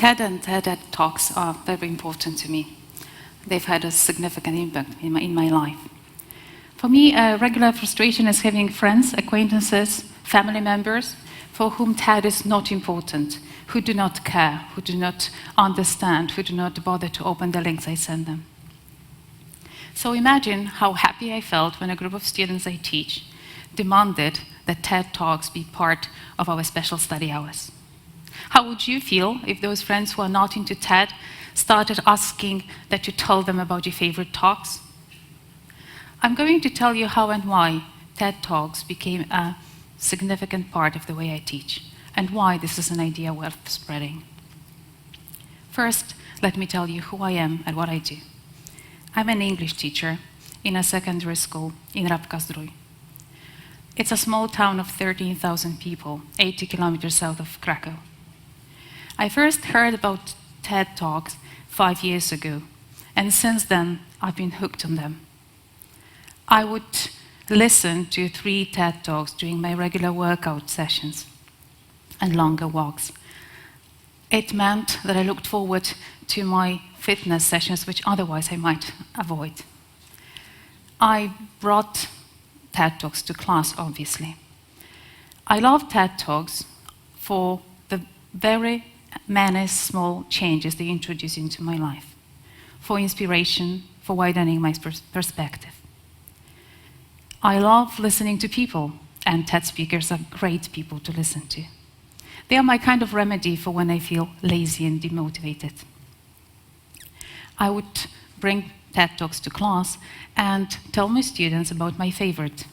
TED and TED Talks are very important to me. They've had a significant impact in my life. For me, a regular frustration is having friends, acquaintances, family members for whom TED is not important, who do not care, who do not understand, who do not bother to open the links I send them. So imagine how happy I felt when a group of students I teach demanded that TED Talks be part of our special study hours. How would you feel if those friends who are not into TED started asking that you tell them about your favorite talks? I'm going to tell you how and why TED Talks became a significant part of the way I teach, and why this is an idea worth spreading. First, let me tell you who I am and what I do. I'm an English teacher in a secondary school in Rabka-Zdrój. It's a small town of 13,000 people, 80 kilometers south of Krakow. I first heard about TED Talks 5 years ago, and since then, I've been hooked on them. I would listen to 3 TED Talks during my regular workout sessions and longer walks. It meant that I looked forward to my fitness sessions, which otherwise I might avoid. I brought TED Talks to class, obviously. I love TED Talks for the very many small changes they introduce into my life, for inspiration, for widening my perspective. I love listening to people, and TED speakers are great people to listen to. They are my kind of remedy for when I feel lazy and demotivated. I would bring TED Talks to class and tell my students about my favorite,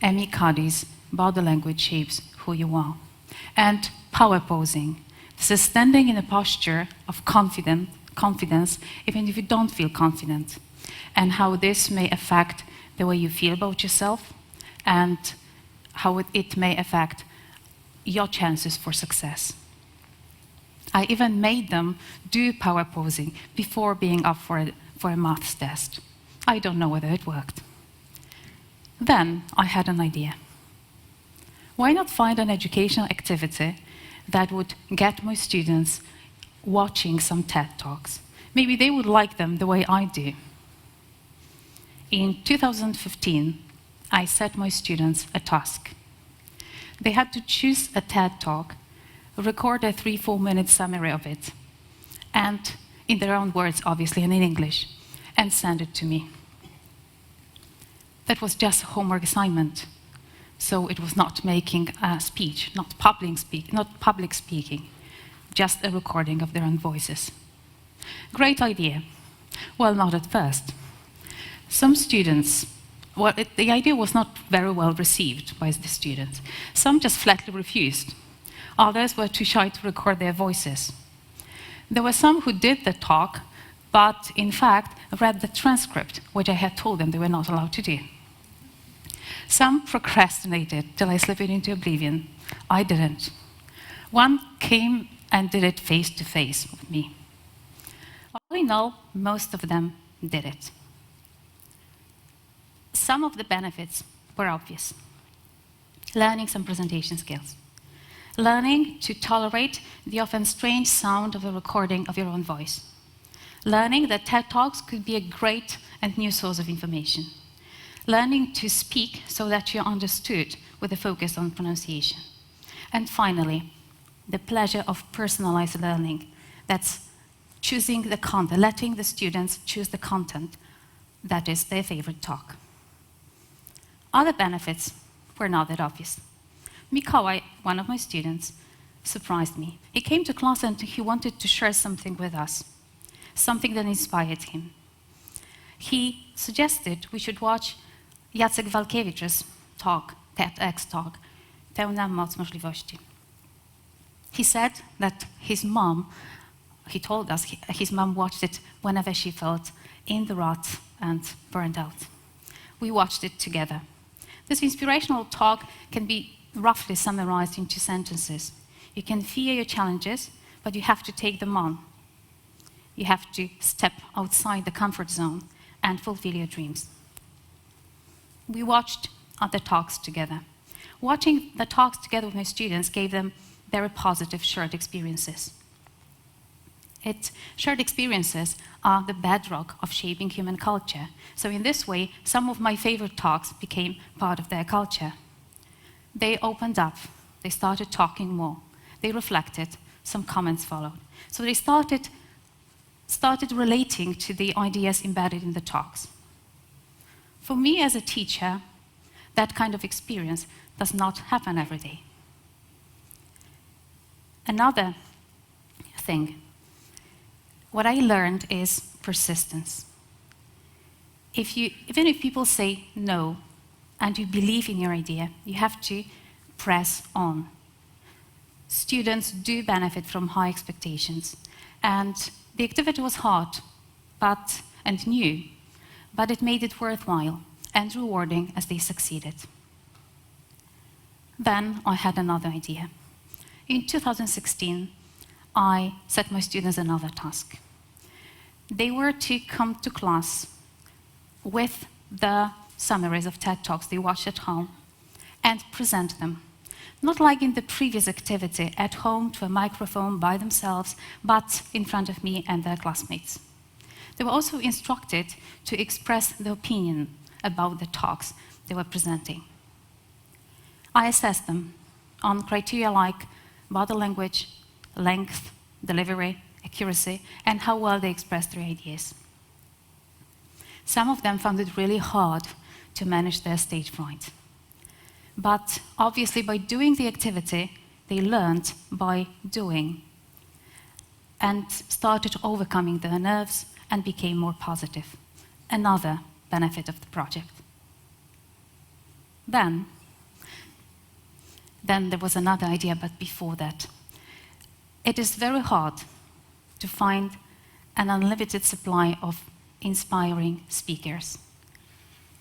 Amy Cuddy's Body Language Shapes Who You Are, and power posing. This is standing in a posture of confidence, even if you don't feel confident, and how this may affect the way you feel about yourself, and how it may affect your chances for success. I even made them do power posing before being up for a maths test. I don't know whether it worked. Then I had an idea. Why not find an educational activity that would get my students watching some TED Talks? Maybe they would like them the way I do. In 2015, I set my students a task. They had to choose a TED Talk, record a 3-4 minute summary of it, and in their own words, obviously, and in English, and send it to me. That was just a homework assignment, so it was not making a speech, not public speaking, just a recording of their own voices. Great idea. Well, not at first. Some students, the idea was not very well received by the students. Some just flatly refused. Others were too shy to record their voices. There were some who did the talk, but in fact read the transcript, which I had told them they were not allowed to do. Some procrastinated till I slipped into oblivion. I didn't. One came and did it face to face with me. All in all, most of them did it. Some of the benefits were obvious. Learning some presentation skills. Learning to tolerate the often strange sound of a recording of your own voice. Learning that TED Talks could be a great and new source of information. Learning to speak so that you're understood with a focus on pronunciation. And finally, the pleasure of personalized learning. That's choosing the content, letting the students choose the content that is their favorite talk. Other benefits were not that obvious. Mikołaj, one of my students, surprised me. He came to class and he wanted to share something with us, something that inspired him. He suggested we should watch Jacek Walkiewicz's talk, TEDx talk, Pełna moc możliwości. He said that his mom, he told us, his mom watched it whenever she felt in the rut and burned out. We watched it together. This inspirational talk can be roughly summarized in 2 sentences. You can fear your challenges, but you have to take them on. You have to step outside the comfort zone and fulfill your dreams. We watched other talks together. Watching the talks together with my students gave them very positive shared experiences. Shared experiences are the bedrock of shaping human culture. So in this way, some of my favorite talks became part of their culture. They opened up, they started talking more, they reflected, some comments followed. So they started relating to the ideas embedded in the talks. For me as a teacher, that kind of experience does not happen every day. Another thing, what I learned is persistence. Even if people say no, and you believe in your idea, you have to press on. Students do benefit from high expectations, and the activity was hard and new, but it made it worthwhile and rewarding as they succeeded. Then I had another idea. In 2016, I set my students another task. They were to come to class with the summaries of TED Talks they watched at home and present them. Not like in the previous activity, at home to a microphone by themselves, but in front of me and their classmates. They were also instructed to express their opinion about the talks they were presenting. I assessed them on criteria like body language, length, delivery, accuracy, and how well they expressed their ideas. Some of them found it really hard to manage their stage fright. But obviously by doing the activity, they learned by doing and started overcoming their nerves and became more positive. Another benefit of the project. Then there was another idea, but before that. It is very hard to find an unlimited supply of inspiring speakers.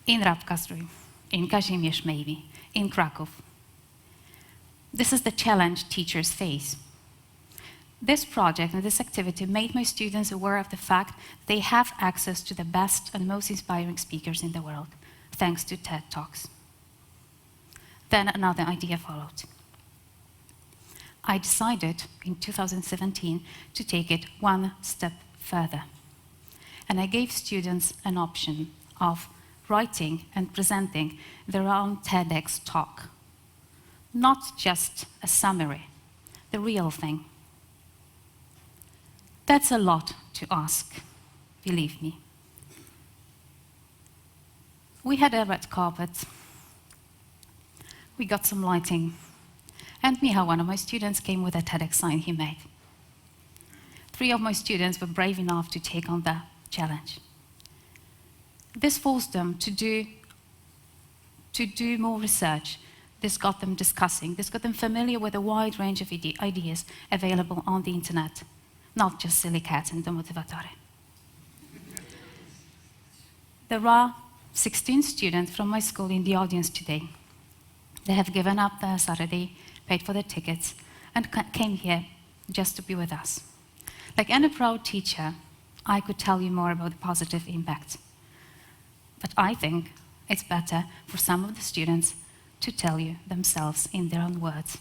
In Rabka-Zdrój, in Kazimierz maybe, in Kraków. This is the challenge teachers face. This project and this activity made my students aware of the fact they have access to the best and most inspiring speakers in the world, thanks to TED Talks. Then another idea followed. I decided in 2017 to take it one step further. And I gave students an option of writing and presenting their own TEDx talk. Not just a summary, the real thing. That's a lot to ask, believe me. We had a red carpet. We got some lighting. And Michał, one of my students, came with a TEDx sign he made. 3 of my students were brave enough to take on the challenge. This forced them to do more research. This got them discussing. This got them familiar with a wide range of ideas available on the internet, not just silly cats and demotivatory. There are 16 students from my school in the audience today. They have given up their Saturday, paid for their tickets, and came here just to be with us. Like any proud teacher, I could tell you more about the positive impact. But I think it's better for some of the students to tell you themselves in their own words.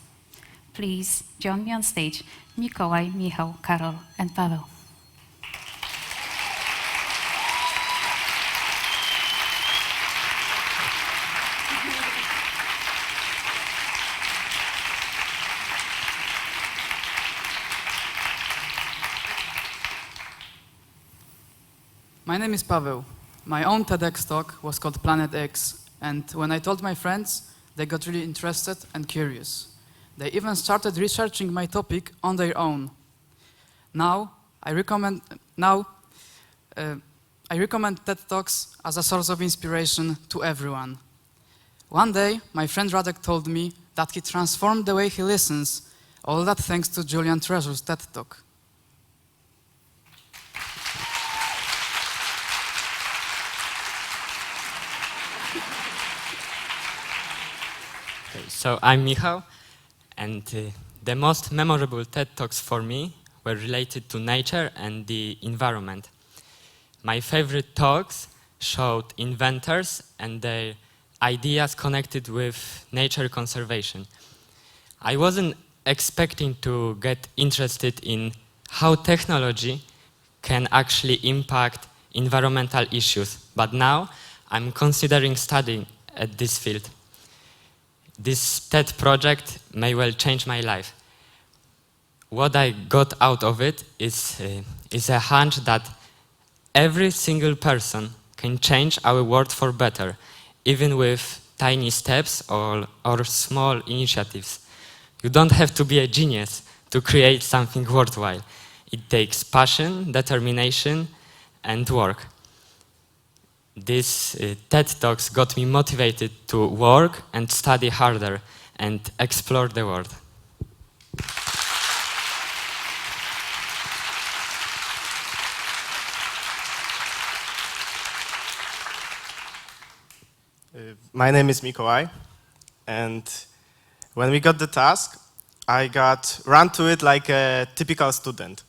Please join me on stage, Mikołaj, Michał, Karol, and Paweł. My name is Paweł. My own TEDx talk was called Planet X, and when I told my friends, they got really interested and curious. They even started researching my topic on their own. Now, I recommend TED Talks as a source of inspiration to everyone. One day, my friend Radek told me that he transformed the way he listens, all that thanks to Julian Treasure's TED Talk. So I'm Michał, and the most memorable TED Talks for me were related to nature and the environment. My favorite talks showed inventors and their ideas connected with nature conservation. I wasn't expecting to get interested in how technology can actually impact environmental issues. But now I'm considering studying at this field. This TED project may well change my life. What I got out of it is a hunch that every single person can change our world for better, even with tiny steps or small initiatives. You don't have to be a genius to create something worthwhile. It takes passion, determination, and work. This TED Talks got me motivated to work and study harder and explore the world. My name is Mikołaj, and when we got the task, I got run to it like a typical student.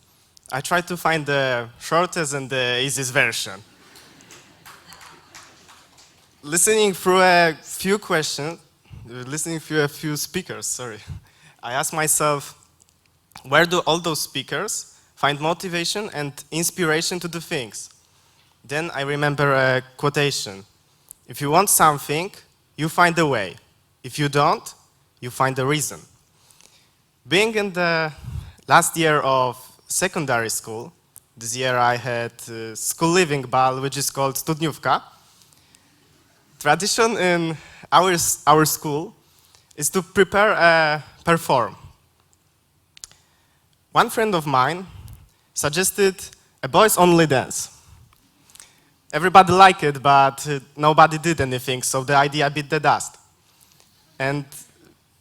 I tried to find the shortest and the easiest version. Listening through a few speakers, I asked myself, where do all those speakers find motivation and inspiration to do things? Then I remember a quotation. If you want something, you find a way. If you don't, you find a reason. Being in the last year of secondary school, this year I had school living ball, which is called studniówka. Tradition in our school is to prepare a perform. One friend of mine suggested a boys-only dance. Everybody liked it, but nobody did anything, so the idea bit the dust. And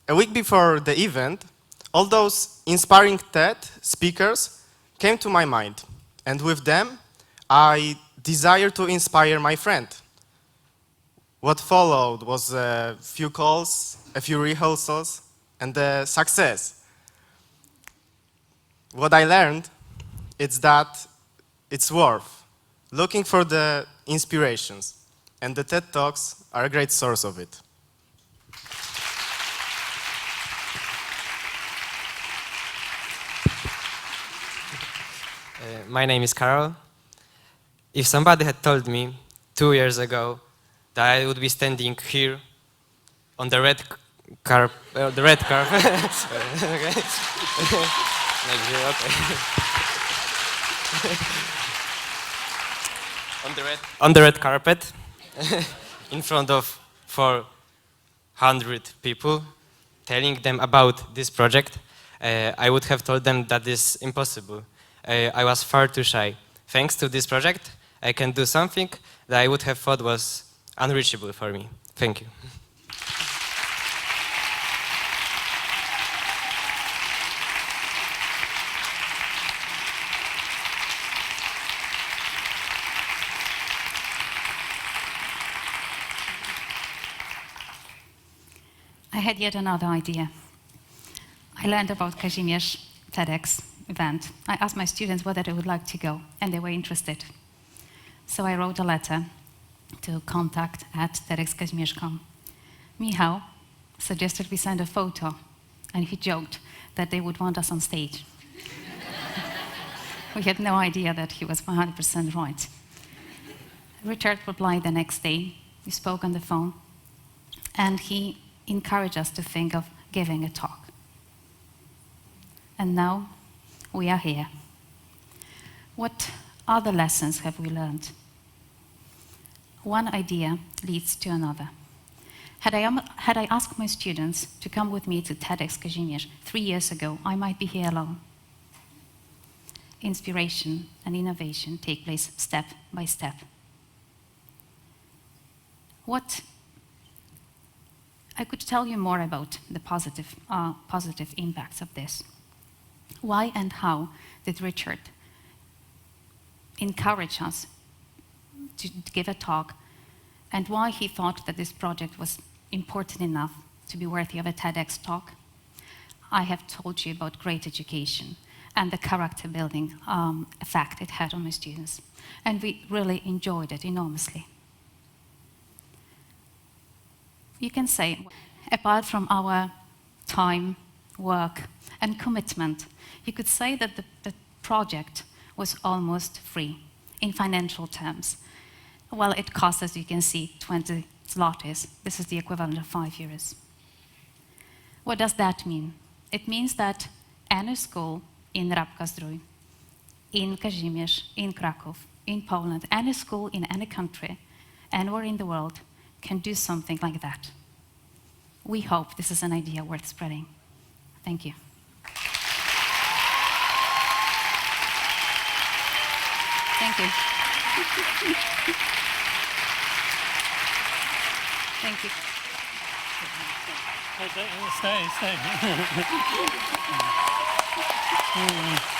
a week before the event, all those inspiring TED speakers came to my mind. And with them, I desired to inspire my friend. What followed was a few calls, a few rehearsals, and a success. What I learned is that it's worth looking for the inspirations, and the TED Talks are a great source of it. My name is Karol. If somebody had told me 2 years ago that I would be standing here on the red carpet, okay. On the red carpet, in front of 400 people, telling them about this project, I would have told them that this is impossible. I was far too shy. Thanks to this project, I can do something that I would have thought was unreachable for me. Thank you. I had yet another idea. I learned about Kazimierz TEDx event. I asked my students whether they would like to go, and they were interested. So I wrote a letter to contact@TEDxKazimierz.com. Michał suggested we send a photo, and he joked that they would want us on stage. We had no idea that he was 100% right. Richard replied the next day. We spoke on the phone, and he encouraged us to think of giving a talk. And now we are here. What other lessons have we learned? One idea leads to another. Had I asked my students to come with me to TEDxKazimierz 3 years ago, I might be here alone. Inspiration and innovation take place step by step. I could tell you more about the positive impacts of this. Why and how did Richard encourage us to give a talk, and why he thought that this project was important enough to be worthy of a TEDx talk? I have told you about great education and the character building effect it had on my students, and we really enjoyed it enormously. You can say, apart from our time, work, and commitment, you could say that project was almost free in financial terms. Well, it cost, as you can see, 20 zlotys. This is the equivalent of 5 euros. What does that mean? It means that any school in Rabka-Zdrój, in Kazimierz, in Kraków, in Poland, any school in any country, anywhere in the world, can do something like that. We hope this is an idea worth spreading. Thank you. Thank you. Thank you. Stay.